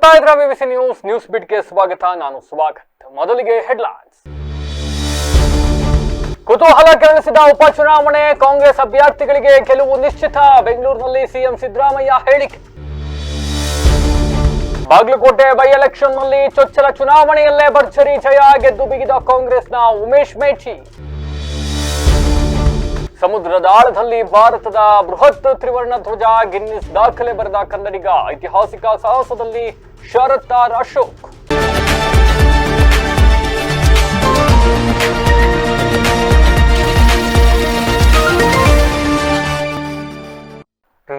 ನೋಡ್ತಾ ಇದ್ರ ವಿವಿಸಿ ನ್ಯೂಸ್ ಬಿಟ್ಗೆ ಸ್ವಾಗತ. ನಾನು ಸ್ವಾಗತ್. ಮೊದಲಿಗೆ ಹೆಡ್ಲೈನ್ಸ್. ಕುತೂಹಲ ಕೆರಳಿಸಿದ ಉಪಚುನಾವಣೆ, ಕಾಂಗ್ರೆಸ್ ಅಭ್ಯರ್ಥಿಗಳಿಗೆ ಗೆಲುವು ನಿಶ್ಚಿತ. ಬೆಂಗಳೂರಿನಲ್ಲಿ ಸಿಎಂ ಸಿದ್ದರಾಮಯ್ಯ ಹೇಳಿಕೆ. ಬಾಗಲಕೋಟೆ ಬೈ ಎಲೆಕ್ಷನ್ ನಲ್ಲಿ ಚೊಚ್ಚಲ ಚುನಾವಣೆಯಲ್ಲೇ ಭರ್ಜರಿ ಜಯ, ಗೆದ್ದು ಬಿಗಿದ ಕಾಂಗ್ರೆಸ್ನ ಉಮೇಶ್ ಮೇಟಿ. ಸಮುದ್ರದ ಆಳದಲ್ಲಿ ಭಾರತದ ಬೃಹತ್ ತ್ರಿವರ್ಣ ಧ್ವಜ, ಗಿನ್ನಿಸ್ ದಾಖಲೆ ಬರೆದ ಕನ್ನಡಿಗ. ಐತಿಹಾಸಿಕ ಸಾಹಸದಲ್ಲಿ ಶರತ್ ಆರ್ ಅಶೋಕ್.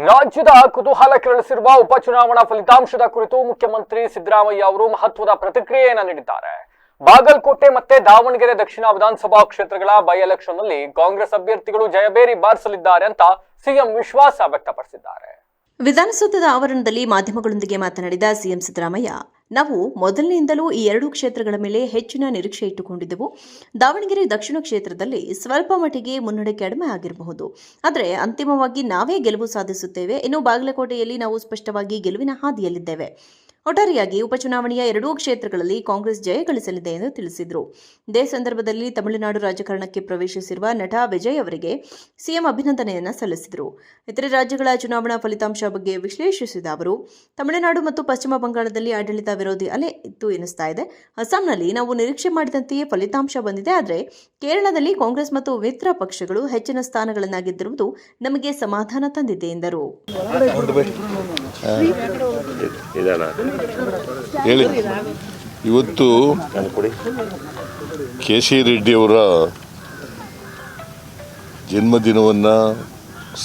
ರಾಜ್ಯದ ಕುತೂಹಲ ಕೆರಳಿಸಿರುವ ಉಪಚುನಾವಣಾ ಫಲಿತಾಂಶದ ಕುರಿತು ಮುಖ್ಯಮಂತ್ರಿ ಸಿದ್ದರಾಮಯ್ಯ ಅವರು ಮಹತ್ವದ ಪ್ರತಿಕ್ರಿಯೆಯನ್ನು ನೀಡಿದ್ದಾರೆ. ಬಾಗಲಕೋಟೆ ಮತ್ತೆ ದಾವಣಗೆರೆ ದಕ್ಷಿಣ ವಿಧಾನಸಭಾ ಕ್ಷೇತ್ರಗಳ ಬೈ ಎಲೆಕ್ಷನ್ ನಲ್ಲಿ ಕಾಂಗ್ರೆಸ್ ಅಭ್ಯರ್ಥಿಗಳು ಜಯಬೇರಿ ಬಾರಿಸಲಿದ್ದಾರೆ ಅಂತ ಸಿಎಂ ವಿಶ್ವಾಸ ವ್ಯಕ್ತಪಡಿಸಿದ್ದಾರೆ. ವಿಧಾನಸೌಧದ ಆವರಣದಲ್ಲಿ ಮಾಧ್ಯಮಗಳೊಂದಿಗೆ ಮಾತನಾಡಿದ ಸಿಎಂ ಸಿದ್ದರಾಮಯ್ಯ, ನಾವು ಮೊದಲಿನಿಂದಲೂ ಈ ಎರಡು ಕ್ಷೇತ್ರಗಳ ಮೇಲೆ ಹೆಚ್ಚಿನ ನಿರೀಕ್ಷೆ ಇಟ್ಟುಕೊಂಡಿದ್ದೆವು. ದಾವಣಗೆರೆ ದಕ್ಷಿಣ ಕ್ಷೇತ್ರದಲ್ಲಿ ಸ್ವಲ್ಪ ಮಟ್ಟಿಗೆ ಮುನ್ನಡೆ ಕಡಿಮೆ ಆಗಿರಬಹುದು, ಆದರೆ ಅಂತಿಮವಾಗಿ ನಾವೇ ಗೆಲುವು ಸಾಧಿಸುತ್ತೇವೆ. ಇನ್ನು ಬಾಗಲಕೋಟೆಯಲ್ಲಿ ನಾವು ಸ್ಪಷ್ಟವಾಗಿ ಗೆಲುವಿನ ಹಾದಿಯಲ್ಲಿದ್ದೇವೆ. ಒಟ್ಟಾರೆಯಾಗಿ ಉಪಚುನಾವಣೆಯ ಎರಡೂ ಕ್ಷೇತ್ರಗಳಲ್ಲಿ ಕಾಂಗ್ರೆಸ್ ಜಯ ಗಳಿಸಲಿದೆ ಎಂದು ತಿಳಿಸಿದರು. ಇದೇ ಸಂದರ್ಭದಲ್ಲಿ ತಮಿಳುನಾಡು ರಾಜಕಾರಣಕ್ಕೆ ಪ್ರವೇಶಿಸಿರುವ ನಟ ವಿಜಯ್ ಅವರಿಗೆ ಸಿಎಂ ಅಭಿನಂದನೆಯನ್ನು ಸಲ್ಲಿಸಿದರು. ಇತರೆ ರಾಜ್ಯಗಳ ಚುನಾವಣಾ ಫಲಿತಾಂಶ ಬಗ್ಗೆ ವಿಶ್ಲೇಷಿಸಿದ ಅವರು, ತಮಿಳುನಾಡು ಮತ್ತು ಪಶ್ಚಿಮ ಬಂಗಾಳದಲ್ಲಿ ಆಡಳಿತ ವಿರೋಧಿ ಅಲೆ ಇತ್ತು ಎನಿಸ್ತಾ ಇದೆ. ಅಸ್ಸಾಂನಲ್ಲಿ ನಾವು ನಿರೀಕ್ಷೆ ಮಾಡಿದಂತೆಯೇ ಫಲಿತಾಂಶ ಬಂದಿದೆ, ಆದರೆ ಕೇರಳದಲ್ಲಿ ಕಾಂಗ್ರೆಸ್ ಮತ್ತು ಮಿತ್ರ ಪಕ್ಷಗಳು ಹೆಚ್ಚಿನ ಸ್ಥಾನಗಳನ್ನು ಗೆದ್ದಿರುವುದು ನಮಗೆ ಸಮಾಧಾನ ತಂದಿದೆ ಎಂದರು. ಹೇಳಿ, ಇವತ್ತು ಕೆ.ಸಿ. ರೆಡ್ಡಿಯವರ ಜನ್ಮದಿನವನ್ನು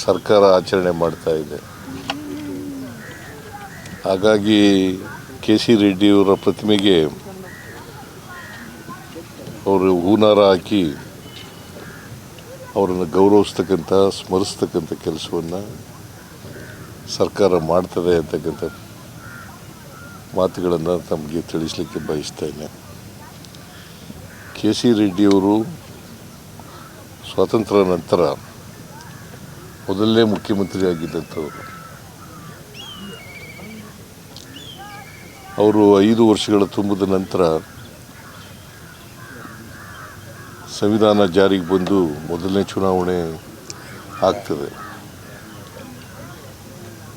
ಸರ್ಕಾರ ಆಚರಣೆ ಮಾಡ್ತಾ ಇದೆ. ಹಾಗಾಗಿ ಕೆ.ಸಿ. ರೆಡ್ಡಿಯವರ ಪ್ರತಿಮೆಗೆ ಅವರು ಹೂನಾರ ಹಾಕಿ ಅವರನ್ನು ಗೌರವಿಸ್ತಕ್ಕಂಥ, ಸ್ಮರಿಸ್ತಕ್ಕಂಥ ಕೆಲಸವನ್ನು ಸರ್ಕಾರ ಮಾಡ್ತದೆ ಅಂತಕ್ಕಂಥ ಮಾತುಗಳನ್ನು ತಮಗೆ ತಿಳಿಸಲಿಕ್ಕೆ ಬಯಸ್ತೇನೆ. ಕೆ.ಸಿ. ರೆಡ್ಡಿಯವರು ಸ್ವಾತಂತ್ರ್ಯ ನಂತರ ಮೊದಲನೇ ಮುಖ್ಯಮಂತ್ರಿ ಆಗಿದ್ದಂಥವರು. ಅವರು 5 ವರ್ಷಗಳ ತುಂಬಿದ ನಂತರ ಸಂವಿಧಾನ ಜಾರಿಗೆ ಬಂದು ಮೊದಲನೇ ಚುನಾವಣೆ ಆಗ್ತದೆ.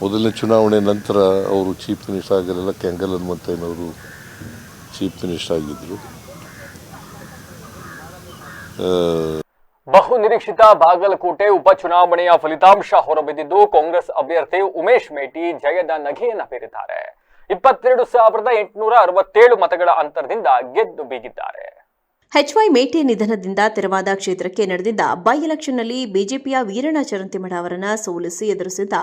ಮೊದಲನೇ ಚುನಾವಣೆ ನಂತರ ಅವರು ಚೀಫ್ ಮಿನಿಸ್ಟರ್ ಆಗಿರಲಿಲ್ಲ. ಕೆಂಗಲ್ ಹನುಮಂತಯ್ಯನವರು ಚೀಫ್ ಮಿನಿಸ್ಟರ್ ಆಗಿದ್ದರು. ಬಹು ನಿರೀಕ್ಷಿತ ಬಾಗಲಕೋಟೆ ಉಪಚುನಾವಣೆಯ ಫಲಿತಾಂಶ ಹೊರಬಿದ್ದಿದ್ದು, ಕಾಂಗ್ರೆಸ್ ಅಭ್ಯರ್ಥಿ ಉಮೇಶ್ ಮೇಟಿ ಜಯದ ನಗೆಯನ್ನ ಬೀರಿದ್ದಾರೆ. 22,867 ಮತಗಳ ಅಂತರದಿಂದ ಗೆದ್ದು ಬೀಗಿದ್ದಾರೆ. ಎಚ್.ವೈ. ಮೇಟಿ ನಿಧನದಿಂದ ತೆರವಾದ ಕ್ಷೇತ್ರಕ್ಕೆ ನಡೆದಿದ್ದ ಬೈ ಎಲೆಕ್ಷನ್ನಲ್ಲಿ ಬಿಜೆಪಿಯ ವೀರಣ್ಣ ಚರಂತಿಮಠ ಅವರನ್ನು ಸೋಲಿಸಿ ಎದುರಿಸಿದ್ದ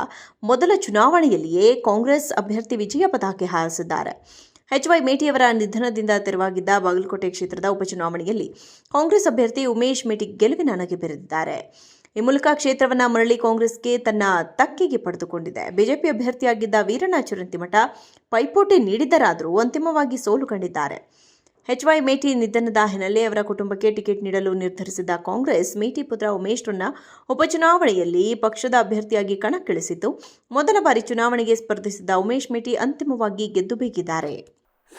ಮೊದಲ ಚುನಾವಣೆಯಲ್ಲಿಯೇ ಕಾಂಗ್ರೆಸ್ ಅಭ್ಯರ್ಥಿ ವಿಜಯ ಪತಾಕೆ ಹಾರಿಸಿದ್ದಾರೆ. ಎಚ್.ವೈ. ಮೇಟಿಯವರ ನಿಧನದಿಂದ ತೆರವಾಗಿದ್ದ ಬಾಗಲಕೋಟೆ ಕ್ಷೇತ್ರದ ಉಪಚುನಾವಣೆಯಲ್ಲಿ ಕಾಂಗ್ರೆಸ್ ಅಭ್ಯರ್ಥಿ ಉಮೇಶ್ ಮೇಟಿ ಗೆಲುವಿನ ನಗೆ ಬೀರಿದ್ದಾರೆ. ಈ ಮೂಲಕ ಕ್ಷೇತ್ರವನ್ನು ಮರಳಿ ಕಾಂಗ್ರೆಸ್ಗೆ ತನ್ನ ತಕ್ಕೆಗೆ ಪಡೆದುಕೊಂಡಿದೆ. ಬಿಜೆಪಿ ಅಭ್ಯರ್ಥಿಯಾಗಿದ್ದ ವೀರಣ್ಣ ಚರಂತಿಮಠ ಪೈಪೋಟಿ ನೀಡಿದರಾದರೂ ಅಂತಿಮವಾಗಿ ಸೋಲು ಕಂಡಿದ್ದಾರೆ. ಎಚ್.ವೈ. ಮೇಟಿ ನಿಧನದ ಹಿನ್ನೆಲೆ ಅವರ ಕುಟುಂಬಕ್ಕೆ ಟಿಕೆಟ್ ನೀಡಲು ನಿರ್ಧರಿಸಿದ್ದ ಕಾಂಗ್ರೆಸ್ ಮೇಟಿ ಪುತ್ರ ಉಮೇಶ್ರನ್ನ ಉಪಚುನಾವಣೆಯಲ್ಲಿ ಪಕ್ಷದ ಅಭ್ಯರ್ಥಿಯಾಗಿ ಕಣಕ್ಕಿಳಿಸಿದ್ದು, ಮೊದಲ ಬಾರಿ ಚುನಾವಣೆಗೆ ಸ್ಪರ್ಧಿಸಿದ್ದ ಉಮೇಶ್ ಮೇಟಿ ಅಂತಿಮವಾಗಿ ಗೆದ್ದು ಬೀಗಿದ್ದಾರೆ.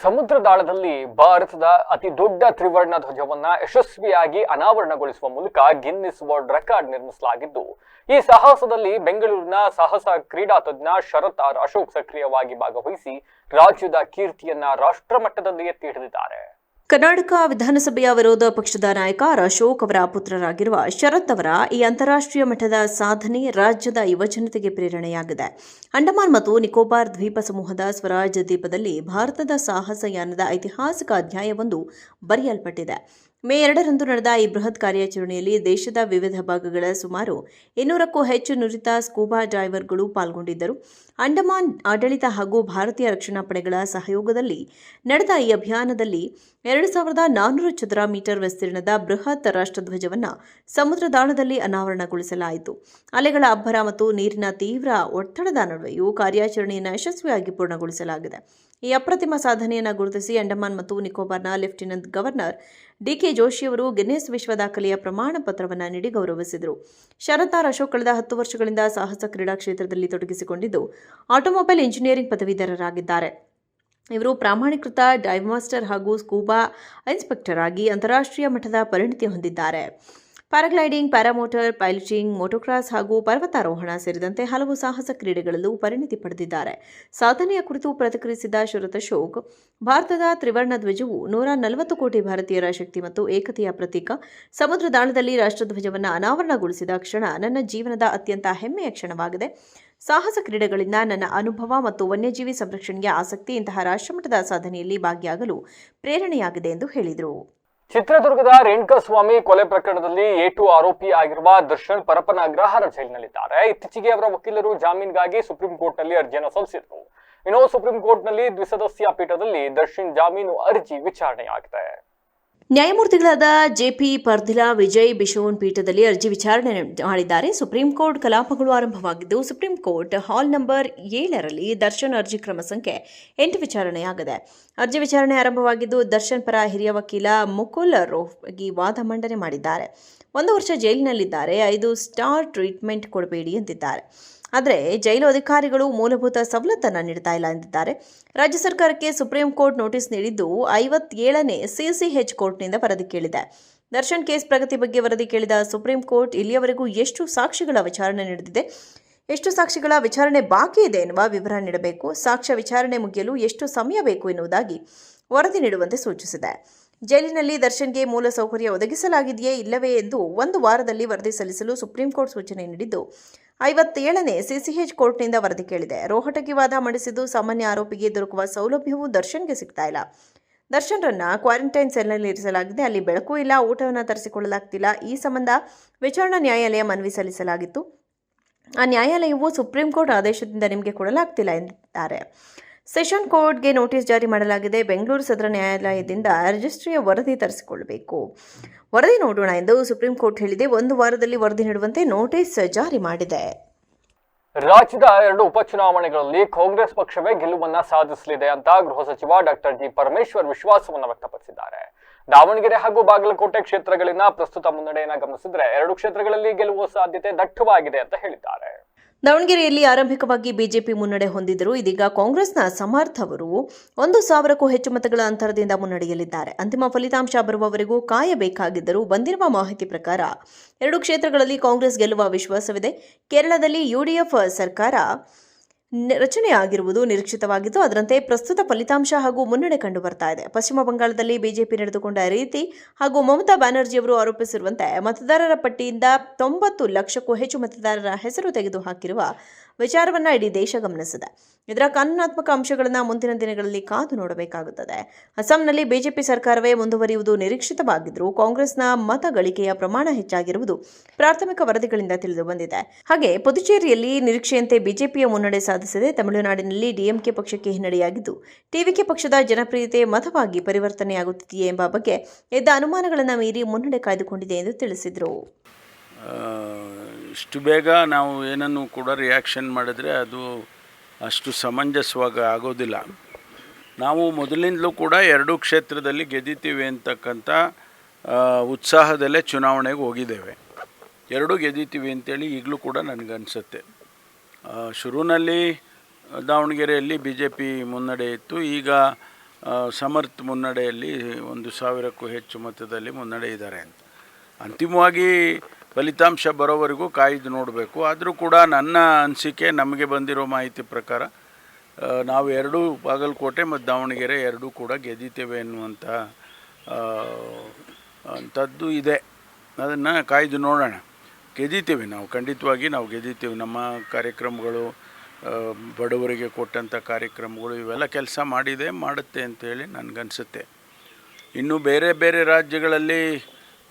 ಸಮುದ್ರದಾಳದಲ್ಲಿ ಭಾರತದ ಅತಿ ದೊಡ್ಡ ತ್ರಿವರ್ಣ ಧ್ವಜವನ್ನ ಯಶಸ್ವಿಯಾಗಿ ಅನಾವರಣಗೊಳಿಸುವ ಮೂಲಕ ಗಿನ್ನಿಸ್ ವರ್ಲ್ಡ್ ರೆಕಾರ್ಡ್ ನಿರ್ಮಿಸಲಾಗಿದ್ದು, ಈ ಸಾಹಸದಲ್ಲಿ ಬೆಂಗಳೂರಿನ ಸಾಹಸ ಕ್ರೀಡಾ ತಜ್ಞ ಶರತ್ ಆರ್ ಅಶೋಕ್ ಸಕ್ರಿಯವಾಗಿ ಭಾಗವಹಿಸಿ ರಾಜ್ಯದ ಕೀರ್ತಿಯನ್ನ ರಾಷ್ಟ್ರಮಟ್ಟದಲ್ಲಿ ಎತ್ತಿ ಹಿಡಿದಿದ್ದಾರೆ. ಕರ್ನಾಟಕ ವಿಧಾನಸಭೆಯ ವಿರೋಧ ಪಕ್ಷದ ನಾಯಕ ಆರ್ ಅಶೋಕ್ ಅವರ ಪುತ್ರರಾಗಿರುವ ಶರತ್ ಅವರ ಈ ಅಂತಾರಾಷ್ಟ್ರೀಯ ಮಟ್ಟದ ಸಾಧನೆ ರಾಜ್ಯದ ಯುವಜನತೆಗೆ ಪ್ರೇರಣೆಯಾಗಿದೆ. ಅಂಡಮಾನ್ ಮತ್ತು ನಿಕೋಬಾರ್ ದ್ವೀಪ ಸಮೂಹದ ಸ್ವರಾಜ್ ದ್ವೀಪದಲ್ಲಿ ಭಾರತದ ಸಾಹಸಯಾನದ ಐತಿಹಾಸಿಕ ಅಧ್ಯಾಯವೊಂದು ಬರೆಯಲ್ಪಟ್ಟಿದೆ. ಮೇ 2ರಂದು ನಡೆದ ಈ ಬೃಹತ್ ಕಾರ್ಯಾಚರಣೆಯಲ್ಲಿ ದೇಶದ ವಿವಿಧ ಭಾಗಗಳ ಸುಮಾರು 200ಕ್ಕೂ ಹೆಚ್ಚು ನುರಿತ ಸ್ಕೂಬಾ ಡೈವರ್ಗಳು ಪಾಲ್ಗೊಂಡಿದ್ದರು. ಅಂಡಮಾನ್ ಆಡಳಿತ ಹಾಗೂ ಭಾರತೀಯ ರಕ್ಷಣಾ ಪಡೆಗಳ ಸಹಯೋಗದಲ್ಲಿ ನಡೆದ ಈ ಅಭಿಯಾನದಲ್ಲಿ 2400 ಚದರ ಮೀಟರ್ ವಿಸ್ತೀರ್ಣದ ಬೃಹತ್ ರಾಷ್ಟ್ರಧ್ವಜವನ್ನು ಸಮುದ್ರದಾಳದಲ್ಲಿ ಅನಾವರಣಗೊಳಿಸಲಾಯಿತು. ಅಲೆಗಳ ಅಬ್ಬರ ಮತ್ತು ನೀರಿನ ತೀವ್ರ ಒತ್ತಡದ ನಡುವೆಯೂ ಕಾರ್ಯಾಚರಣೆಯನ್ನು ಯಶಸ್ವಿಯಾಗಿ ಪೂರ್ಣಗೊಳಿಸಲಾಗಿದೆ. ಈ ಅಪ್ರತಿಮ ಸಾಧನೆಯನ್ನು ಗುರುತಿಸಿ ಅಂಡಮಾನ್ ಮತ್ತು ನಿಕೋಬಾರ್ನ ಲೆಫ್ಟಿನೆಂಟ್ ಗವರ್ನರ್ ಡಿ.ಕೆ. ಜೋಶಿ ಅವರು ಗಿನ್ನೆಸ್ ವಿಶ್ವ ದಾಖಲೆಯ ಪ್ರಮಾಣ ಪತ್ರವನ್ನು ನೀಡಿ ಗೌರವಿಸಿದರು. ಶರತ್ ಆರ್ ಅಶೋಕ್ ಕಳೆದ 10 ವರ್ಷಗಳಿಂದ ಸಾಹಸ ಕ್ರೀಡಾ ಕ್ಷೇತ್ರದಲ್ಲಿ ತೊಡಗಿಸಿಕೊಂಡಿದ್ದು, ಆಟೋಮೊಬೈಲ್ ಇಂಜಿನಿಯರಿಂಗ್ ಪದವೀಧರರಾಗಿದ್ದಾರೆ. ಇವರು ಪ್ರಾಮಾಣಿಕೃತ ಡೈವ್ ಮಾಸ್ಟರ್ ಹಾಗೂ ಸ್ಕೂಬಾ ಇನ್ಸ್ಪೆಕ್ಟರ್ ಆಗಿ ಅಂತಾರಾಷ್ಟ್ರೀಯ ಮಟ್ಟದ ಪರಿಣಿತಿ ಹೊಂದಿದ್ದಾರೆ. ಪ್ಯಾರಾಗ್ಲೈಡಿಂಗ್, ಪ್ಯಾರಾಮೋಟರ್, ಪೈಲಟಿಂಗ್, ಮೋಟೋಕ್ರಾಸ್ ಹಾಗೂ ಪರ್ವತಾರೋಹಣ ಸೇರಿದಂತೆ ಹಲವು ಸಾಹಸ ಕ್ರೀಡೆಗಳಲ್ಲೂ ಪರಿಣಿತಿ ಪಡೆದಿದ್ದಾರೆ. ಸಾಧನೆಯ ಕುರಿತು ಪ್ರತಿಕ್ರಿಯಿಸಿದ ಶರತ್ ಅಶೋಕ್, ಭಾರತದ ತ್ರಿವರ್ಣ ಧ್ವಜವು 140 ಕೋಟಿ ಭಾರತೀಯರ ಶಕ್ತಿ ಮತ್ತು ಏಕತೆಯ ಪ್ರತೀಕ. ಸಮುದ್ರ ದಾಳದಲ್ಲಿ ರಾಷ್ಟ್ರಧ್ವಜವನ್ನು ಅನಾವರಣಗೊಳಿಸಿದ ಕ್ಷಣ ನನ್ನ ಜೀವನದ ಅತ್ಯಂತ ಹೆಮ್ಮೆಯ ಕ್ಷಣವಾಗಿದೆ. ಸಾಹಸ ಕ್ರೀಡೆಗಳಿಂದ ನನ್ನ ಅನುಭವ ಮತ್ತು ವನ್ಯಜೀವಿ ಸಂರಕ್ಷಣೆಯ ಆಸಕ್ತಿ ಇಂತಹ ರಾಷ್ಟ್ರಮಟ್ಟದ ಸಾಧನೆಯಲ್ಲಿ ಭಾಗಿಯಾಗಲು ಪ್ರೇರಣೆಯಾಗಿದೆ ಎಂದು ಹೇಳಿದರು. ಚಿತ್ರದುರ್ಗದ ರೇಣುಕಾಸ್ವಾಮಿ ಕೊಲೆ ಪ್ರಕರಣದಲ್ಲಿ A2 ಆರೋಪಿ ಆಗಿರುವ ದರ್ಶನ್ ಪರಪ್ಪನ ಅಗ್ರಹಾರ ಜೈಲಿನಲ್ಲಿದ್ದಾರೆ. ಇತ್ತೀಚೆಗೆ ಅವರ ವಕೀಲರು ಜಾಮೀನಿಗಾಗಿ ಸುಪ್ರೀಂ ಕೋರ್ಟ್ನಲ್ಲಿ ಅರ್ಜಿಯನ್ನು ಸಲ್ಲಿಸಿದರು. ಇನ್ನು ಸುಪ್ರೀಂ ಕೋರ್ಟ್ನಲ್ಲಿ ದ್ವಿಸದಸ್ಯ ಪೀಠದಲ್ಲಿ ದರ್ಶನ್ ಜಾಮೀನು ಅರ್ಜಿ ವಿಚಾರಣೆಯಾಗಿದೆ. ನ್ಯಾಯಮೂರ್ತಿಗಳಾದ ಜೆಪಿ ಪರ್ದಿಲಾ, ವಿಜಯ್ ಬಿಶೋನ್ ಪೀಠದಲ್ಲಿ ಅರ್ಜಿ ವಿಚಾರಣೆ ಮಾಡಿದ್ದಾರೆ. ಸುಪ್ರೀಂ ಕೋರ್ಟ್ ಕಲಾಪಗಳು ಆರಂಭವಾಗಿದ್ದು, ಸುಪ್ರೀಂ ಕೋರ್ಟ್ ಹಾಲ್ ನಂಬರ್ 7ರಲ್ಲಿ ದರ್ಶನ್ ಅರ್ಜಿ ಕ್ರಮ ಸಂಖ್ಯೆ 8 ವಿಚಾರಣೆಯಾಗಿದೆ. ಅರ್ಜಿ ವಿಚಾರಣೆ ಆರಂಭವಾಗಿದ್ದು, ದರ್ಶನ್ ಪರ ಹಿರಿಯ ವಕೀಲ ಮುಕುಲ್ ರೋಹ್ಟಗಿ ವಾದ ಮಂಡನೆ ಮಾಡಿದ್ದಾರೆ. 1 ವರ್ಷ ಜೈಲಿನಲ್ಲಿದ್ದಾರೆ, 5 ಸ್ಟಾರ್ ಟ್ರೀಟ್ಮೆಂಟ್ ಕೊಡಬೇಡಿ ಎಂದಿದ್ದಾರೆ. ಆದರೆ ಜೈಲು ಅಧಿಕಾರಿಗಳು ಮೂಲಭೂತ ಸವಲತ್ತನ್ನು ನೀಡ್ತಾ ಇಲ್ಲ ಎಂದಿದ್ದಾರೆ. ರಾಜ್ಯ ಸರ್ಕಾರಕ್ಕೆ ಸುಪ್ರೀಂ ಕೋರ್ಟ್ ನೋಟಿಸ್ ನೀಡಿದ್ದು 57ನೇ CCH ಕೋರ್ಟ್ನಿಂದ ವರದಿ ಕೇಳಿದೆ. ದರ್ಶನ್ ಕೇಸ್ ಪ್ರಗತಿ ಬಗ್ಗೆ ವರದಿ ಕೇಳಿದ ಸುಪ್ರೀಂ ಕೋರ್ಟ್ ಇಲ್ಲಿಯವರೆಗೂ ಎಷ್ಟು ಸಾಕ್ಷಿಗಳ ವಿಚಾರಣೆ ನಡೆದಿದೆ, ಎಷ್ಟು ಸಾಕ್ಷಿಗಳ ವಿಚಾರಣೆ ಬಾಕಿ ಇದೆ ಎನ್ನುವ ವಿವರ ನೀಡಬೇಕು. ಸಾಕ್ಷ್ಯ ವಿಚಾರಣೆ ಮುಗಿಯಲು ಎಷ್ಟು ಸಮಯ ಬೇಕು ಎನ್ನುವುದಾಗಿ ವರದಿ ನೀಡುವಂತೆ ಸೂಚಿಸಿದೆ. ಜೈಲಿನಲ್ಲಿ ದರ್ಶನ್ಗೆ ಮೂಲ ಸೌಕರ್ಯ ಒದಗಿಸಲಾಗಿದೆಯೇ ಇಲ್ಲವೇ ಎಂದು 1 ವಾರದಲ್ಲಿ ವರದಿ ಸಲ್ಲಿಸಲು ಸುಪ್ರೀಂ ಕೋರ್ಟ್ ಸೂಚನೆ ನೀಡಿದ್ದು, 57ನೇ CCH ಕೋರ್ಟ್ನಿಂದ ವರದಿ ಕೇಳಿದೆ. ರೋಹಟಗಿ ವಾದ ಮಂಡಿಸಿದ್ದು, ಸಾಮಾನ್ಯ ಆರೋಪಿಗೆ ದೊರಕುವ ಸೌಲಭ್ಯವೂ ದರ್ಶನ್ಗೆ ಸಿಗ್ತಾ ಇಲ್ಲ. ದರ್ಶನ್ರನ್ನ ಕ್ವಾರಂಟೈನ್ ಸೆಲ್ನಲ್ಲಿ ಇರಿಸಲಾಗಿದೆ, ಅಲ್ಲಿ ಬೆಳಕು ಇಲ್ಲ, ಊಟವನ್ನು ತರಿಸಿಕೊಳ್ಳಲಾಗ್ತಿಲ್ಲ. ಈ ಸಂಬಂಧ ವಿಚಾರಣಾ ನ್ಯಾಯಾಲಯ ಮನವಿ ಸಲ್ಲಿಸಲಾಗಿತ್ತು. ಆ ನ್ಯಾಯಾಲಯವು ಸುಪ್ರೀಂ ಕೋರ್ಟ್ ಆದೇಶದಿಂದ ನಿಮಗೆ ಕೊಡಲಾಗ್ತಿಲ್ಲ ಎಂದಿದ್ದಾರೆ. ಸೆಷನ್ ಕೋರ್ಟ್ಗೆ ನೋಟಿಸ್ ಜಾರಿ ಮಾಡಲಾಗಿದೆ. ಬೆಂಗಳೂರು ಸದರ ನ್ಯಾಯಾಲಯದಿಂದ ರಿಜಿಸ್ಟ್ರಿಯ ವರದಿ ತರಿಸಿಕೊಳ್ಳಬೇಕು. ವರದಿ ನೋಡೋಣ ಎಂದು ಸುಪ್ರೀಂ ಕೋರ್ಟ್ ಹೇಳಿದೆ. 1 ವಾರದಲ್ಲಿ ವರದಿ ನೀಡುವಂತೆ ನೋಟಿಸ್ ಜಾರಿ ಮಾಡಿದೆ. ರಾಜ್ಯದ 2 ಉಪಚುನಾವಣೆಗಳಲ್ಲಿ ಕಾಂಗ್ರೆಸ್ ಪಕ್ಷವೇ ಗೆಲುವನ್ನ ಸಾಧಿಸಲಿದೆ ಅಂತ ಗೃಹ ಸಚಿವ ಡಾಕ್ಟರ್ ಜಿ ಪರಮೇಶ್ವರ್ ವಿಶ್ವಾಸವನ್ನು ವ್ಯಕ್ತಪಡಿಸಿದ್ದಾರೆ. ದಾವಣಗೆರೆ ಹಾಗೂ ಬಾಗಲಕೋಟೆ ಕ್ಷೇತ್ರಗಳಿನ ಪ್ರಸ್ತುತ ಮುನ್ನಡೆಯನ್ನು ಗಮನಿಸಿದ್ರೆ 2 ಕ್ಷೇತ್ರಗಳಲ್ಲಿ ಗೆಲ್ಲುವ ಸಾಧ್ಯತೆ ದಟ್ಟವಾಗಿದೆ ಅಂತ ಹೇಳಿದ್ದಾರೆ. ದಾವಣಗೆರೆಯಲ್ಲಿ ಆರಂಭಿಕವಾಗಿ ಬಿಜೆಪಿ ಮುನ್ನಡೆ ಹೊಂದಿದ್ದರೂ ಇದೀಗ ಕಾಂಗ್ರೆಸ್ನ ಸಮರ್ಥವರು 1,000ಕ್ಕೂ ಹೆಚ್ಚು ಮತಗಳ ಅಂತರದಿಂದ ಮುನ್ನಡೆಯಲಿದ್ದಾರೆ. ಅಂತಿಮ ಫಲಿತಾಂಶ ಬರುವವರೆಗೂ ಕಾಯಬೇಕಾಗಿದ್ದರೂ ಬಂದಿರುವ ಮಾಹಿತಿ ಪ್ರಕಾರ 2 ಕ್ಷೇತ್ರಗಳಲ್ಲಿ ಕಾಂಗ್ರೆಸ್ ಗೆಲ್ಲುವ ವಿಶ್ವಾಸವಿದೆ. ಕೇರಳದಲ್ಲಿ UDF ಸರ್ಕಾರ ರಚನೆಯಾಗಿರುವುದು ನಿರೀಕ್ಷಿತವಾಗಿದ್ದು, ಅದರಂತೆ ಪ್ರಸ್ತುತ ಫಲಿತಾಂಶ ಹಾಗೂ ಮುನ್ನಡೆ ಕಂಡು ಬರ್ತಾ ಇದೆ. ಪಶ್ಚಿಮ ಬಂಗಾಳದಲ್ಲಿ ಬಿಜೆಪಿ ನಡೆದುಕೊಂಡ ರೀತಿ ಹಾಗೂ ಮಮತಾ ಬ್ಯಾನರ್ಜಿಯವರು ಆರೋಪಿಸಿರುವಂತೆ ಮತದಾರರ ಪಟ್ಟಿಯಿಂದ 90 ಲಕ್ಷಕ್ಕೂ ಹೆಚ್ಚು ಮತದಾರರ ಹೆಸರು ತೆಗೆದುಹಾಕಿರುವ ವಿಚಾರವನ್ನ ಇಡೀ ದೇಶ ಗಮನಿಸಿದೆ. ಇದರ ಕಾನೂನಾತ್ಮಕ ಅಂಶಗಳನ್ನು ಮುಂದಿನ ದಿನಗಳಲ್ಲಿ ಕಾದು ನೋಡಬೇಕಾಗುತ್ತದೆ. ಅಸ್ಸಾಂನಲ್ಲಿ ಬಿಜೆಪಿ ಸರ್ಕಾರವೇ ಮುಂದುವರಿಯುವುದು ನಿರೀಕ್ಷಿತವಾಗಿದ್ದರೂ ಕಾಂಗ್ರೆಸ್ನ ಮತ ಗಳಿಕೆಯ ಪ್ರಮಾಣ ಹೆಚ್ಚಾಗಿರುವುದು ಪ್ರಾಥಮಿಕ ವರದಿಗಳಿಂದ ತಿಳಿದು ಬಂದಿದೆ. ಹಾಗೆ ಪುದುಚೇರಿಯಲ್ಲಿ ನಿರೀಕ್ಷೆಯಂತೆ ಬಿಜೆಪಿಯ ಮುನ್ನಡೆ ಸಾಧಿಸಿದೆ. ತಮಿಳುನಾಡಿನಲ್ಲಿ ಡಿಎಂಕೆ ಪಕ್ಷಕ್ಕೆ ಹಿನ್ನಡೆಯಾಗಿದ್ದು, ಟಿವಿಕೆ ಪಕ್ಷದ ಜನಪ್ರಿಯತೆ ಮತವಾಗಿ ಪರಿವರ್ತನೆಯಾಗುತ್ತಿದೆಯೇ ಎಂಬ ಬಗ್ಗೆ ಎದ್ದ ಅನುಮಾನಗಳನ್ನು ಮೀರಿ ಮುನ್ನಡೆ ಕಾಯ್ದುಕೊಂಡಿದೆ ಎಂದು ತಿಳಿಸಿದರು. ಇಷ್ಟು ಬೇಗ ನಾವು ಏನನ್ನು ಕೂಡ ರಿಯಾಕ್ಷನ್ ಮಾಡಿದ್ರೆ ಅದು ಅಷ್ಟು ಸಮಂಜಸವಾಗಿ ಆಗೋದಿಲ್ಲ. ನಾವು ಮೊದಲಿಂದಲೂ ಕೂಡ 2 ಕ್ಷೇತ್ರದಲ್ಲಿ ಗೆದ್ದಿತೀವಿ ಅಂತಕ್ಕಂಥ ಉತ್ಸಾಹದಲ್ಲೇ ಚುನಾವಣೆಗೆ ಹೋಗಿದ್ದೇವೆ. 2 ಗೆದ್ದಿತೀವಿ ಅಂತೇಳಿ ಈಗಲೂ ಕೂಡ ನನಗನ್ಸುತ್ತೆ. ಶುರುವಿನಲ್ಲಿ ದಾವಣಗೆರೆಯಲ್ಲಿ BJP ಮುನ್ನಡೆ ಇತ್ತು. ಈಗ ಸಮರ್ಥ ಮುನ್ನಡೆಯಲ್ಲಿ 1,000ಕ್ಕೂ ಹೆಚ್ಚು ಮತದಲ್ಲಿ ಮುನ್ನಡೆ ಇದ್ದಾರೆ ಅಂತ. ಅಂತಿಮವಾಗಿ ಫಲಿತಾಂಶ ಬರೋವರೆಗೂ ಕಾಯ್ದು ನೋಡಬೇಕು. ಆದರೂ ಕೂಡ ನನ್ನ ಅನಿಸಿಕೆ, ನಮಗೆ ಬಂದಿರೋ ಮಾಹಿತಿ ಪ್ರಕಾರ ನಾವು 2 ಬಾಗಲಕೋಟೆ ಮತ್ತು ದಾವಣಗೆರೆ 2 ಕೂಡ ಗೆದ್ದಿದ್ದೇವೆ ಎನ್ನುವಂಥ ಅಂಥದ್ದು ಇದೆ. ಅದನ್ನು ಕಾಯ್ದು ನೋಡೋಣ. ಗೆದ್ದಿತೀವಿ, ನಾವು ಖಂಡಿತವಾಗಿ ನಾವು ಗೆದ್ದಿತೀವಿ. ನಮ್ಮ ಕಾರ್ಯಕ್ರಮಗಳು, ಬಡವರಿಗೆ ಕೊಟ್ಟಂಥ ಕಾರ್ಯಕ್ರಮಗಳು ಇವೆಲ್ಲ ಕೆಲಸ ಮಾಡುತ್ತೆ ಅಂತೇಳಿ ನನಗನ್ಸುತ್ತೆ. ಇನ್ನು ಬೇರೆ ಬೇರೆ ರಾಜ್ಯಗಳಲ್ಲಿ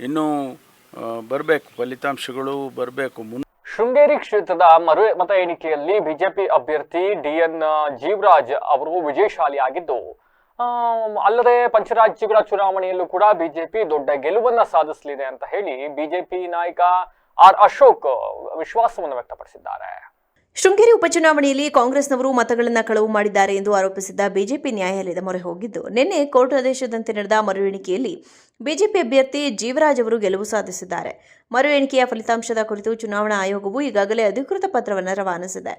ಇನ್ನೂ ಬರಬೇಕು, ಫಲಿತಾಂಶಗಳು ಬರಬೇಕು. ಶೃಂಗೇರಿ ಕ್ಷೇತ್ರದ ಮರು ಮತ ಎಣಿಕೆಯಲ್ಲಿ ಬಿಜೆಪಿ ಅಭ್ಯರ್ಥಿ DN ಜೀವರಾಜ್ ಅವರು ವಿಜಯಶಾಲಿಯಾಗಿದ್ದು, ಅಲ್ಲದೆ ಪಂಚರಾಜ್ಯಗಳ ಚುನಾವಣೆಯಲ್ಲೂ ಕೂಡ ಬಿಜೆಪಿ ದೊಡ್ಡ ಗೆಲುವನ್ನ ಸಾಧಿಸಲಿದೆ ಅಂತ ಹೇಳಿ ಬಿಜೆಪಿ ನಾಯಕ R ಅಶೋಕ್ ವಿಶ್ವಾಸವನ್ನು ವ್ಯಕ್ತಪಡಿಸಿದ್ದಾರೆ. ಶೃಂಗೇರಿ ಉಪಚುನಾವಣೆಯಲ್ಲಿ ಕಾಂಗ್ರೆಸ್ನವರು ಮತಗಳನ್ನು ಕಳವು ಮಾಡಿದ್ದಾರೆ ಎಂದು ಆರೋಪಿಸಿದ್ದ ಬಿಜೆಪಿ ನ್ಯಾಯಾಲಯದ ಮೊರೆ ಹೋಗಿದ್ದು, ನಿನ್ನೆ ಕೋರ್ಟ್ ಆದೇಶದಂತೆ ನಡೆದ ಮರು ಎಣಿಕೆಯಲ್ಲಿ ಬಿಜೆಪಿ ಅಭ್ಯರ್ಥಿ ಜೀವರಾಜ್ ಅವರು ಗೆಲುವು ಸಾಧಿಸಿದ್ದಾರೆ. ಮರು ಎಣಿಕೆಯ ಫಲಿತಾಂಶದ ಕುರಿತು ಚುನಾವಣಾ ಆಯೋಗವು ಈಗಾಗಲೇ ಅಧಿಕೃತ ಪತ್ರವನ್ನು ರವಾನಿಸಿದೆ.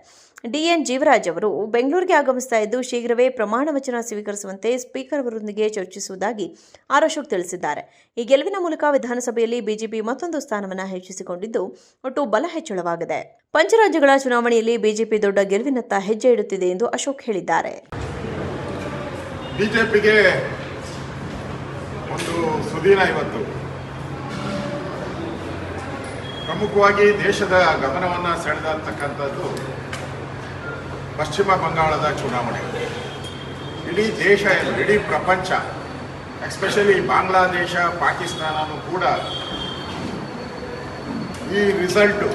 ಡಿಎನ್ ಜೀವರಾಜ್ ಅವರು ಬೆಂಗಳೂರಿಗೆ ಆಗಮಿಸ್ತಾ ಇದ್ದು ಶೀಘ್ರವೇ ಪ್ರಮಾಣ ವಚನ ಸ್ವೀಕರಿಸುವಂತೆ ಸ್ಪೀಕರ್ ಅವರೊಂದಿಗೆ ಚರ್ಚಿಸುವುದಾಗಿ ಆರ್ ಅಶೋಕ್ ತಿಳಿಸಿದ್ದಾರೆ. ಈ ಗೆಲುವಿನ ಮೂಲಕ ವಿಧಾನಸಭೆಯಲ್ಲಿ ಬಿಜೆಪಿ ಮತ್ತೊಂದು ಸ್ಥಾನವನ್ನು ಹೆಚ್ಚಿಸಿಕೊಂಡಿದ್ದು ಒಟ್ಟು ಬಲ ಹೆಚ್ಚಳವಾಗಿದೆ. ಪಂಚರಾಜ್ಯಗಳ ಚುನಾವಣೆಯಲ್ಲಿ ಬಿಜೆಪಿ ದೊಡ್ಡ ಗೆಲುವಿನತ್ತ ಹೆಜ್ಜೆ ಇಡುತ್ತಿದೆ ಎಂದು ಅಶೋಕ್ ಹೇಳಿದ್ದಾರೆ. ಬಿಜೆಪಿಗೆ ಒಂದು ಸುದಿನ ಇವತ್ತು. ಪ್ರಮುಖವಾಗಿ ದೇಶದ ಗಮನವನ್ನು ಸೆಳೆದತಕ್ಕಂಥದ್ದು ಪಶ್ಚಿಮ ಬಂಗಾಳದ ಚುನಾವಣೆ. ಇಡೀ ದೇಶ, ಇಡೀ ಪ್ರಪಂಚ, ಎಸ್ಪೆಷಲಿ ಬಾಂಗ್ಲಾದೇಶ, ಪಾಕಿಸ್ತಾನನೂ ಕೂಡ ಈ ರಿಸಲ್ಟು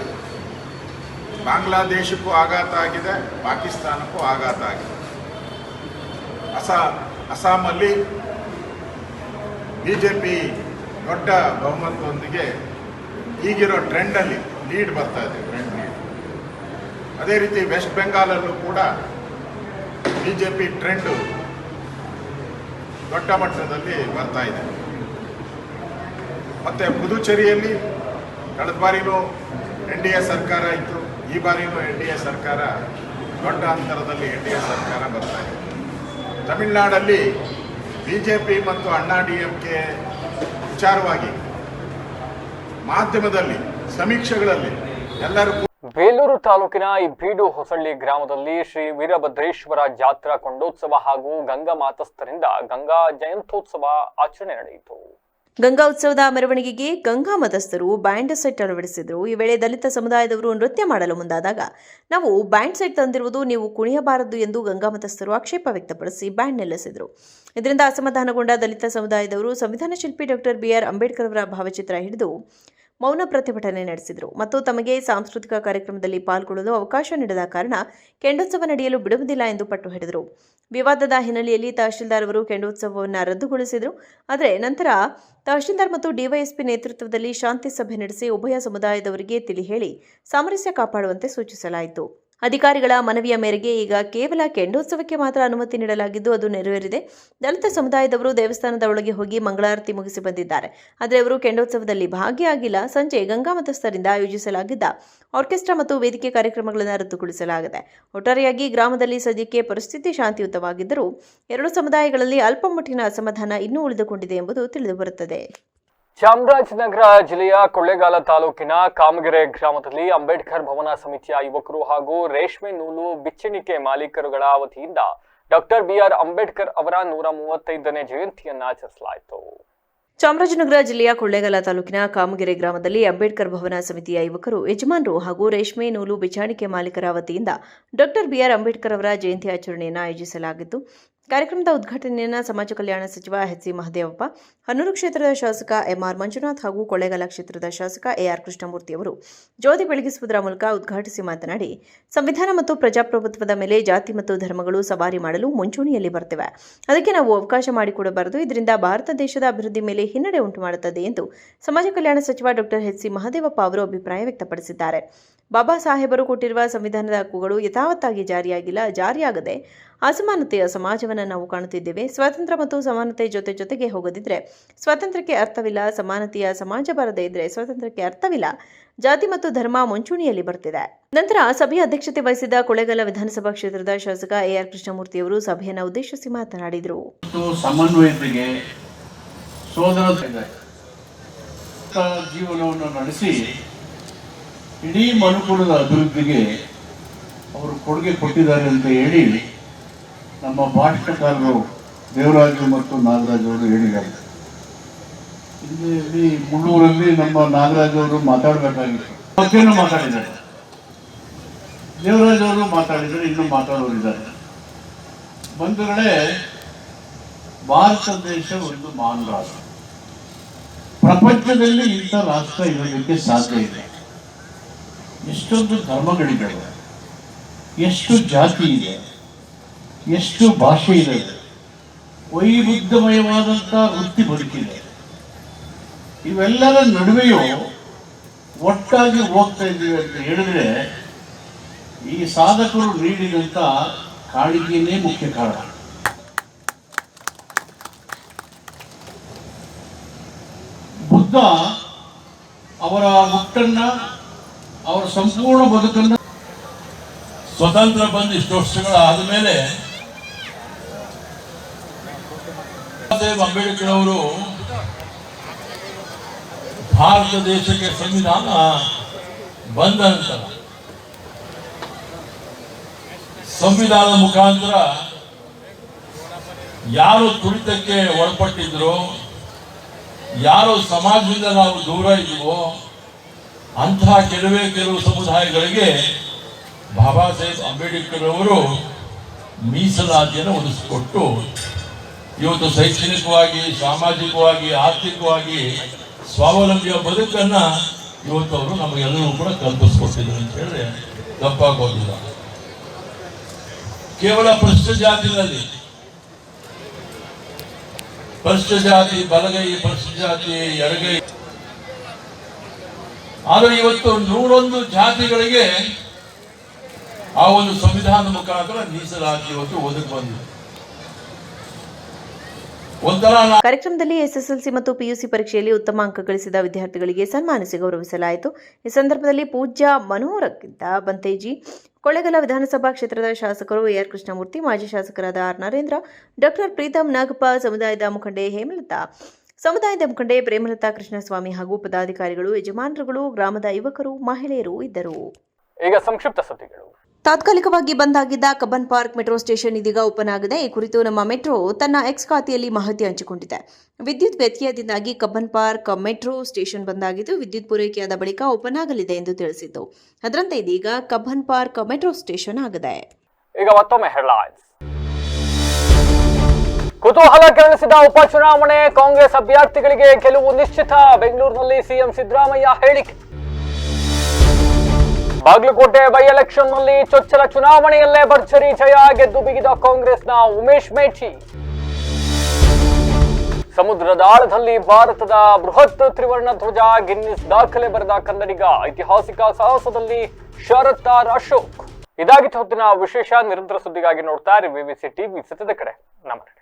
ಬಾಂಗ್ಲಾದೇಶಕ್ಕೂ ಆಘಾತ ಆಗಿದೆ, ಪಾಕಿಸ್ತಾನಕ್ಕೂ ಆಘಾತ ಆಗಿದೆ. ಅಸ್ಸಾಮಲ್ಲಿ ಬಿಜೆಪಿ ದೊಡ್ಡ ಬಹುಮತದೊಂದಿಗೆ ಈಗಿರೋ ಟ್ರೆಂಡಲ್ಲಿ ಲೀಡ್ ಬರ್ತಾ ಇದೆ, ಟ್ರೆಂಡ್ ಲೀಡ್. ಅದೇ ರೀತಿ ವೆಸ್ಟ್ ಬೆಂಗಾಲಲ್ಲೂ ಕೂಡ ಬಿಜೆಪಿ ಟ್ರೆಂಡು ದೊಡ್ಡ ಮಟ್ಟದಲ್ಲಿ ಬರ್ತಾ ಇದೆ. ಮತ್ತು ಪುದುಚೇರಿಯಲ್ಲಿ ಕಳೆದ ಬಾರಿನೂ NDA ಸರ್ಕಾರ ಇತ್ತು, ಈ ಬಾರಿನೂ NDA ಸರ್ಕಾರ ದೊಡ್ಡ ಅಂತರದಲ್ಲಿ NDA ಸರ್ಕಾರ ಬರ್ತಾ ಇದೆ. ತಮಿಳುನಾಡಲ್ಲಿ ಬಿಜೆಪಿ ಮತ್ತು ಅಣ್ಣಾ DMK ವಿಚಾರವಾಗಿ ಮಾಧ್ಯಮದಲ್ಲಿ, ಸಮೀಕ್ಷೆಗಳಲ್ಲಿ ಎಲ್ಲರೂ. ಬೇಲೂರು ತಾಲೂಕಿನ ಇಬ್ಬೀಡು ಹೊಸಳ್ಳಿ ಗ್ರಾಮದಲ್ಲಿ ಶ್ರೀ ವೀರಭದ್ರೇಶ್ವರ ಜಾತ್ರಾ ಕೊಂಡೋತ್ಸವ ಹಾಗೂ ಗಂಗಾ ಮಾತಸ್ಥರಿಂದ ಗಂಗಾ ಜಯಂತ್ಯೋತ್ಸವ ಆಚರಣೆ ನಡೆಯಿತು. ಗಂಗಾ ಉತ್ಸವದ ಮೆರವಣಿಗೆಗೆ ಗಂಗಾ ಮತಸ್ಥರು ಬ್ಯಾಂಡ್ ಸೆಟ್ ಅಳವಡಿಸಿದರು. ಈ ವೇಳೆ ದಲಿತ ಸಮುದಾಯದವರು ನೃತ್ಯ ಮಾಡಲು ಮುಂದಾದಾಗ ನಾವು ಬ್ಯಾಂಡ್ ಸೆಟ್ ತಂದಿರುವುದು ನೀವು ಕುಣಿಯಬಾರದು ಎಂದು ಗಂಗಾ ಮತಸ್ಥರು ಆಕ್ಷೇಪ ವ್ಯಕ್ತಪಡಿಸಿ ಬ್ಯಾಂಡ್ ನಿಲ್ಲಿಸಿದರು. ಇದರಿಂದ ಅಸಮಾಧಾನಗೊಂಡ ದಲಿತ ಸಮುದಾಯದವರು ಸಂವಿಧಾನ ಶಿಲ್ಪಿ ಡಾಕ್ಟರ್ BR ಅಂಬೇಡ್ಕರ್ ಅವರ ಭಾವಚಿತ್ರ ಹಿಡಿದು ಮೌನ ಪ್ರತಿಭಟನೆ ನಡೆಸಿದರು ಮತ್ತು ತಮಗೆ ಸಾಂಸ್ಕೃತಿಕ ಕಾರ್ಯಕ್ರಮದಲ್ಲಿ ಪಾಲ್ಗೊಳ್ಳಲು ಅವಕಾಶ ನೀಡದ ಕಾರಣ ಕೆಂಡೋತ್ಸವ ನಡೆಯಲು ಬಿಡುವುದಿಲ್ಲ ಎಂದು ಪಟ್ಟು ಹಿಡಿದರು. ವಿವಾದದ ಹಿನ್ನೆಲೆಯಲ್ಲಿ ತಹಶೀಲ್ದಾರ್ ಅವರು ಕೆಂಡೋತ್ಸವವನ್ನು ರದ್ದುಗೊಳಿಸಿದರು. ಆದರೆ ನಂತರ ತಹಶೀಲ್ದಾರ್ ಮತ್ತು ಡಿವೈಎಸ್ಪಿ ನೇತೃತ್ವದಲ್ಲಿ ಶಾಂತಿ ಸಭೆ ನಡೆಸಿ ಉಭಯ ಸಮುದಾಯದವರಿಗೆ ತಿಳಿ ಹೇಳಿ ಸಾಮರಸ್ಯ ಕಾಪಾಡುವಂತೆ ಸೂಚಿಸಲಾಯಿತು. ಅಧಿಕಾರಿಗಳ ಮನವಿಯ ಮೇರೆಗೆ ಈಗ ಕೇವಲ ಕೆಂಡೋತ್ಸವಕ್ಕೆ ಮಾತ್ರ ಅನುಮತಿ ನೀಡಲಾಗಿದ್ದು ಅದು ನೆರವೇರಿದೆ. ದಲಿತ ಸಮುದಾಯದವರು ದೇವಸ್ಥಾನದ ಒಳಗೆ ಹೋಗಿ ಮಂಗಳಾರತಿ ಮುಗಿಸಿ ಬಂದಿದ್ದಾರೆ. ಆದರೆ ಅವರು ಕೆಂಡೋತ್ಸವದಲ್ಲಿ ಭಾಗಿಯಾಗಿಲ್ಲ. ಸಂಜೆ ಗಂಗಾ ಮತಸ್ಥರಿಂದ ಆಯೋಜಿಸಲಾಗಿದ್ದ ಆರ್ಕೆಸ್ಟ್ರಾ ಮತ್ತು ವೇದಿಕೆ ಕಾರ್ಯಕ್ರಮಗಳನ್ನು ರದ್ದುಗೊಳಿಸಲಾಗಿದೆ. ಒಟ್ಟಾರೆಯಾಗಿ ಗ್ರಾಮದಲ್ಲಿ ಸದ್ಯಕ್ಕೆ ಪರಿಸ್ಥಿತಿ ಶಾಂತಿಯುತವಾಗಿದ್ದರೂ ಎರಡು ಸಮುದಾಯಗಳಲ್ಲಿ ಅಲ್ಪಮಟ್ಟಿನ ಅಸಮಾಧಾನ ಇನ್ನೂ ಉಳಿದುಕೊಂಡಿದೆ ಎಂಬುದು ತಿಳಿದುಬರುತ್ತದೆ. ಚಾಮರಾಜನಗರ ಜಿಲ್ಲೆಯ ಕೊಳ್ಳೇಗಾಲ ತಾಲೂಕಿನ ಕಾಮಗೆರೆ ಗ್ರಾಮದಲ್ಲಿ ಅಂಬೇಡ್ಕರ್ ಭವನ ಸಮಿತಿಯ ಯುವಕರು ಹಾಗೂ ರೇಷ್ಮೆ ನೂಲು ಬಿಚ್ಚಣಿಕೆ ಮಾಲೀಕರುಗಳ ವತಿಯಿಂದ ಡಾಕ್ಟರ್ BR ಅಂಬೇಡ್ಕರ್ ಅವರ 135ನೇ ಜಯಂತಿಯನ್ನು ಆಚರಿಸಲಾಯಿತು. ಚಾಮರಾಜನಗರ ಜಿಲ್ಲೆಯ ಕೊಳ್ಳೇಗಾಲ ತಾಲೂಕಿನ ಕಾಮಗೆರೆ ಗ್ರಾಮದಲ್ಲಿ ಅಂಬೇಡ್ಕರ್ ಭವನ ಸಮಿತಿಯ ಯುವಕರು, ಯಜಮಾನರು ಹಾಗೂ ರೇಷ್ಮೆ ನೂಲು ಬಿಚ್ಚಾಣಿಕೆ ಮಾಲೀಕರ ವತಿಯಿಂದ ಡಾಕ್ಟರ್ BR ಅಂಬೇಡ್ಕರ್ ಅವರ ಜಯಂತಿ ಆಚರಣೆಯನ್ನು ಆಯೋಜಿಸಲಾಗಿತ್ತು. ಕಾರ್ಯಕ್ರಮದ ಉದ್ಘಾಟನೆಯನ್ನು ಸಮಾಜ ಕಲ್ಯಾಣ ಸಚಿವ HC ಮಹದೇವಪ್ಪ, ಹನ್ನೂರು ಕ್ಷೇತ್ರದ ಶಾಸಕ MR ಮಂಜುನಾಥ್ ಹಾಗೂ ಕೊಳ್ಳೇಗಾಲ ಕ್ಷೇತ್ರದ ಶಾಸಕ AR ಕೃಷ್ಣಮೂರ್ತಿ ಅವರು ಜ್ಯೋತಿ ಬೆಳಗಿಸುವುದರ ಮೂಲಕ ಉದ್ಘಾಟಿಸಿ ಮಾತನಾಡಿ, ಸಂವಿಧಾನ ಮತ್ತು ಪ್ರಜಾಪ್ರಭುತ್ವದ ಮೇಲೆ ಜಾತಿ ಮತ್ತು ಧರ್ಮಗಳು ಸವಾರಿ ಮಾಡಲು ಮುಂಚೂಣಿಯಲ್ಲಿ ಬರ್ತಿವೆ. ಅದಕ್ಕೆ ನಾವು ಅವಕಾಶ ಮಾಡಿಕೊಡಬಾರದು. ಇದರಿಂದ ಭಾರತ ದೇಶದ ಅಭಿವೃದ್ಧಿ ಮೇಲೆ ಹಿನ್ನಡೆ ಉಂಟು ಮಾಡುತ್ತದೆ ಎಂದು ಸಮಾಜ ಕಲ್ಯಾಣ ಸಚಿವ ಡಾಕ್ಟರ್ HC ಮಹದೇವಪ್ಪ ಅವರು ಅಭಿಪ್ರಾಯ ವ್ಯಕ್ತಪಡಿಸಿದ್ದಾರೆ. ಬಾಬಾ ಸಾಹೇಬರು ಕೊಟ್ಟಿರುವ ಸಂವಿಧಾನದ ಹಕ್ಕುಗಳು ಯಥಾವತ್ತಾಗಿ ಜಾರಿಯಾಗದೆ ಅಸಮಾನತೆಯ ಸಮಾಜವನ್ನು ನಾವು ಕಾಣುತ್ತಿದ್ದೇವೆ. ಸ್ವಾತಂತ್ರ್ಯ ಮತ್ತು ಸಮಾನತೆ ಜೊತೆಗೆ ಹೋಗದಿದ್ರೆ ಸ್ವಾತಂತ್ರ್ಯಕ್ಕೆ ಅರ್ಥವಿಲ್ಲ. ಸಮಾನತೆಯ ಸಮಾಜ ಬರದೇ ಇದ್ರೆ ಸ್ವಾತಂತ್ರ್ಯಕ್ಕೆ ಅರ್ಥವಿಲ್ಲ. ಜಾತಿ ಮತ್ತು ಧರ್ಮ ಮುಂಚೂಣಿಯಲ್ಲಿ ಬರ್ತಿದೆ. ನಂತರ ಸಭೆಯ ಅಧ್ಯಕ್ಷತೆ ವಹಿಸಿದ ಕೊಳ್ಳೇಗಾಲ ವಿಧಾನಸಭಾ ಕ್ಷೇತ್ರದ ಶಾಸಕ AR ಕೃಷ್ಣಮೂರ್ತಿ ಅವರು ಸಭೆಯನ್ನು ಉದ್ದೇಶಿಸಿ ಮಾತನಾಡಿದರು. ಸಮನ್ವಯತೆಗೆ ಜೀವನವನ್ನು ನಡೆಸಿ ಇಡೀ ಮನುಕುಲದ ಅಭಿವೃದ್ಧಿಗೆ ಅವರು ಕೊಡುಗೆ ಕೊಟ್ಟಿದ್ದಾರೆ ಅಂತ ಹೇಳಿ ನಮ್ಮ ಭಾಷಣಕಾರರು ದೇವರಾಜು ಮತ್ತು ನಾಗರಾಜ್ ಅವರು ಹೇಳಿದ್ದಾರೆ. ಇಲ್ಲಿ ಮುಳ್ಳೂರಲ್ಲಿ ನಮ್ಮ ನಾಗರಾಜ್ ಅವರು ಮಾತಾಡಬೇಕಾಗಿತ್ತು, ಮತ್ತೇನು ಮಾತಾಡಿದ್ದಾರೆ. ದೇವರಾಜ್ ಅವರು ಮಾತಾಡಿದರೆ ಇನ್ನೂ ಮಾತಾಡೋರಿದ್ದಾರೆ. ಬಂಧುಗಳೇ, ಭಾರತ ದೇಶ ಒಂದು ಮಹಾನ್ ರಾಷ್ಟ್ರ. ಪ್ರಪಂಚದಲ್ಲಿ ಇಂಥ ರಾಷ್ಟ್ರ ಇರೋದಕ್ಕೆ ಸಾಧ್ಯ ಇದೆ. ಎಷ್ಟೊಂದು ಧರ್ಮಗಳಿದ್ದಾವೆ, ಎಷ್ಟು ಜಾತಿ ಇದೆ, ಎಷ್ಟು ಭಾಷೆ ಇದೆ, ವೈವಿಧ್ಯಮಯವಾದಂಥ ವೃತ್ತಿ ಬದುಕಿದೆ. ಇವೆಲ್ಲರ ನಡುವೆಯೂ ಒಟ್ಟಾಗಿ ಹೋಗ್ತಾ ಇದ್ದೀವಿ ಅಂತ ಹೇಳಿದ್ರೆ ಈ ಸಾಧಕರು ನೀಡಿದಂಥ ಕಾಳಿಗೆಯೇ ಮುಖ್ಯ ಕಾರಣ. ಬುದ್ಧ ಅವರ ಹುಟ್ಟನ್ನ, ಅವರ ಸಂಪೂರ್ಣ ಬದುಕನ್ನ, ಸ್ವತಂತ್ರ ಬಂದು ಇಷ್ಟು ವರ್ಷಗಳ ಆದಮೇಲೆ ಅಂಬೇಡ್ಕರ್ ಅವರು ಭಾರತ ದೇಶಕ್ಕೆ ಸಂವಿಧಾನ ಬಂದ ನಂತರ ಸಂವಿಧಾನದ ಮುಖಾಂತರ ಯಾರು ತುಳಿತಕ್ಕೆ ಒಳಪಟ್ಟಿದ್ರು, ಯಾರು ಸಮಾಜದಿಂದ ನಾವು ದೂರ ಇದ್ವೋ ಅಂತಹ ಕೆಲವು ಸಮುದಾಯಗಳಿಗೆ ಬಾಬಾ ಸಾಹೇಬ್ ಅಂಬೇಡ್ಕರ್ ಅವರು ಮೀಸಲಾತಿಯನ್ನು ಒದಗಿಸಿಕೊಟ್ಟು ಇವತ್ತು ಶೈಕ್ಷಣಿಕವಾಗಿ, ಸಾಮಾಜಿಕವಾಗಿ, ಆರ್ಥಿಕವಾಗಿ ಸ್ವಾವಲಂಬಿಯ ಬದುಕನ್ನು ಇವತ್ತು ಅವರು ನಮಗೆಲ್ಲರೂ ಕೂಡ ಕಲ್ಪಿಸ್ಕೊಟ್ಟಿದ್ದಾರೆ ಅಂತ ಹೇಳಿದ್ರೆ ತಪ್ಪಾಗೋದಿಲ್ಲ. ಕೇವಲ ಪರಿಶಿಷ್ಟ ಜಾತಿನಲ್ಲಿ ಪರಿಶಿಷ್ಟ ಜಾತಿ ಬಲಗೈ, ಪರಿಶಿಷ್ಟ ಜಾತಿ ಎಡಗೈ, ಆದರೆ ಇವತ್ತು 101 ಜಾತಿಗಳಿಗೆ ಆ ಒಂದು ಸಂವಿಧಾನದ ಮುಖಾಂತರ ಮೀಸಲಾತಿ ಇವತ್ತು ಒದಗಿ ಬಂದಿದೆ. ಕಾರ್ಯಕ್ರಮದಲ್ಲಿ ಎಸ್ಎಸ್ಎಲ್ಸಿ ಮತ್ತು ಪಿಯುಸಿ ಪರೀಕ್ಷೆಯಲ್ಲಿ ಉತ್ತಮ ಅಂಕ ಗಳಿಸಿದ ವಿದ್ಯಾರ್ಥಿಗಳಿಗೆ ಸನ್ಮಾನಿಸಿ ಗೌರವಿಸಲಾಯಿತು. ಈ ಸಂದರ್ಭದಲ್ಲಿ ಪೂಜ್ಯ ಮನೋಹರಕ್ಕಿಂತ ಬಂತೇಜಿ, ಕೊಳ್ಳೇಗಾಲ ವಿಧಾನಸಭಾ ಕ್ಷೇತ್ರದ ಶಾಸಕರು ಎಆರ್ ಕೃಷ್ಣಮೂರ್ತಿ, ಮಾಜಿ ಶಾಸಕರಾದ ಆರ್ ನರೇಂದ್ರ, ಡಾಕ್ಟರ್ ಪ್ರೀತಂ ನಾಗಪ್ಪ, ಸಮುದಾಯದ ಮುಖಂಡೆ ಹೇಮಲತಾ, ಸಮುದಾಯದ ಮುಖಂಡೆ ಪ್ರೇಮಲತಾ ಕೃಷ್ಣಸ್ವಾಮಿ ಹಾಗೂ ಪದಾಧಿಕಾರಿಗಳು, ಯಜಮಾನರುಗಳು, ಗ್ರಾಮದ ಯುವಕರು, ಮಹಿಳೆಯರು ಇದ್ದರು. ಈಗ ಸಂಕ್ಷಿಪ್ತ ಸುದ್ದಿಗಳು. ತಾತ್ಕಾಲಿಕವಾಗಿ ಬಂದ್ ಆಗಿದ್ದ ಕಬ್ಬನ್ ಪಾರ್ಕ್ ಮೆಟ್ರೋ ಸ್ಟೇಷನ್ ಇದೀಗ ಓಪನ್ ಆಗಿದೆ. ಈ ಕುರಿತು ನಮ್ಮ ಮೆಟ್ರೋ ತನ್ನ ಎಕ್ಸ್ ಖಾತೆಯಲ್ಲಿ ಮಾಹಿತಿ ಹಂಚಿಕೊಂಡಿದೆ. ವಿದ್ಯುತ್ ವ್ಯತ್ಯಯದಿಂದಾಗಿ ಕಬ್ಬನ್ ಪಾರ್ಕ್ ಮೆಟ್ರೋ ಸ್ಟೇಷನ್ ಬಂದ್ ಆಗಿದ್ದು, ವಿದ್ಯುತ್ ಪೂರೈಕೆಯಾದ ಬಳಿಕ ಓಪನ್ ಆಗಲಿದೆ ಎಂದು ತಿಳಿಸಿದ್ದು. ಅದರಂತೆ ಇದೀಗ ಕಬ್ಬನ್ ಪಾರ್ಕ್ ಮೆಟ್ರೋ ಸ್ಟೇಷನ್ ಆಗಿದೆ. ಈಗ ಮತ್ತೊಮ್ಮೆ ಹೆಡ್ಲೈನ್ಸ್. ಕುತೂಹಲ ಕೆರಳಿಸಿದ ಉಪಚುನಾವಣೆ, ಕಾಂಗ್ರೆಸ್ ಅಭ್ಯರ್ಥಿಗಳಿಗೆ ಗೆಲುವು ನಿಶ್ಚಿತ, ಬೆಂಗಳೂರಿನಲ್ಲಿ ಸಿಎಂ ಸಿದ್ದರಾಮಯ್ಯ ಹೇಳಿಕೆ. ಬಾಗಲಕೋಟೆ ಬೈ ಎಲೆಕ್ಷನ್ ನಲ್ಲಿ ಚೊಚ್ಚಲ ಚುನಾವಣೆಯಲ್ಲೇ ಭರ್ಜರಿ ಜಯ, ಗೆದ್ದು ಬಿಗಿದ ಕಾಂಗ್ರೆಸ್ನ ಉಮೇಶ್ ಮೇಟಿ. ಸಮುದ್ರದ ಆಳದಲ್ಲಿ ಭಾರತದ ಬೃಹತ್ ತ್ರಿವರ್ಣ ಧ್ವಜ, ಗಿನ್ನಿಸ್ ದಾಖಲೆ ಬರೆದ ಕನ್ನಡಿಗ, ಐತಿಹಾಸಿಕ ಸಾಹಸದಲ್ಲಿ ಶರತ್ ಆರ್ ಅಶೋಕ್. ಇದಾಗಿತ್ತು ಹೊತ್ತಿನ ವಿಶೇಷ. ನಿರಂತರ ಸುದ್ದಿಗಾಗಿ ನೋಡ್ತಾ ಇರಿ ವಿವಿಸಿ ಟಿವಿ, ಸತ್ಯದ ಕಡೆ. ನಮಸ್ತೆ.